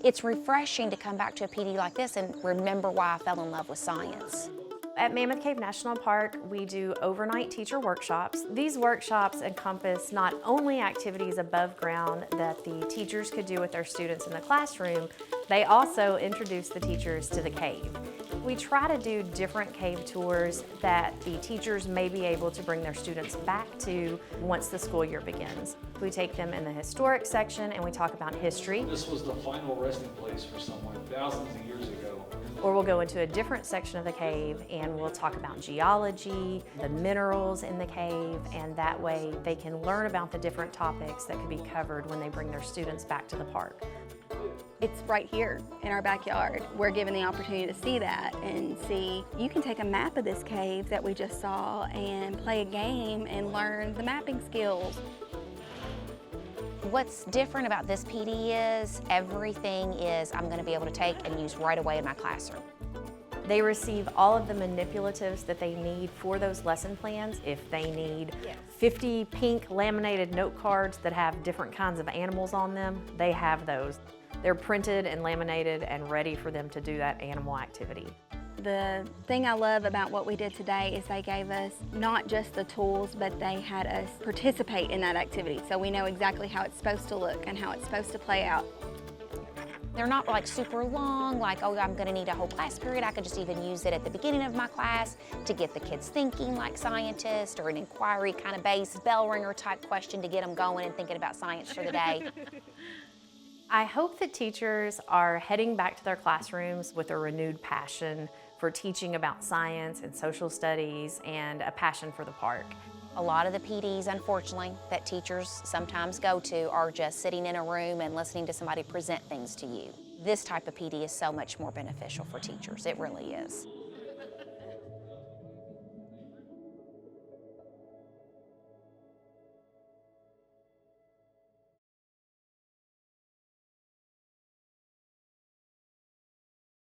It's refreshing to come back to a PD like this and remember why I fell in love with science. At Mammoth Cave National Park, we do overnight teacher workshops. These workshops encompass not only activities above ground that the teachers could do with their students in the classroom, they also introduce the teachers to the cave. We try to do different cave tours that the teachers may be able to bring their students back to once the school year begins. We take them in the historic section and we talk about history. This was the final resting place for someone thousands of years ago. Or we'll go into a different section of the cave and we'll talk about geology, the minerals in the cave, and that way they can learn about the different topics that could be covered when they bring their students back to the park. It's right here in our backyard. We're given the opportunity to see that and see, you can take a map of this cave that we just saw and play a game and learn the mapping skills. What's different about this PD is everything is I'm going to be able to take and use right away in my classroom. They receive all of the manipulatives that they need for those lesson plans. If they need 50 pink laminated note cards that have different kinds of animals on them, they have those. They're printed and laminated and ready for them to do that animal activity. The thing I love about what we did today is they gave us not just the tools, but they had us participate in that activity. So we know exactly how it's supposed to look and how it's supposed to play out. They're not like super long, like, oh, I'm gonna need a whole class period. I could just even use it at the beginning of my class to get the kids thinking like scientists, or an inquiry kind of based bell ringer type question to get them going and thinking about science for the day. I hope that teachers are heading back to their classrooms with a renewed passion for teaching about science and social studies and a passion for the park. A lot of the PDs, unfortunately, that teachers sometimes go to are just sitting in a room and listening to somebody present things to you. This type of PD is so much more beneficial for teachers. It really is.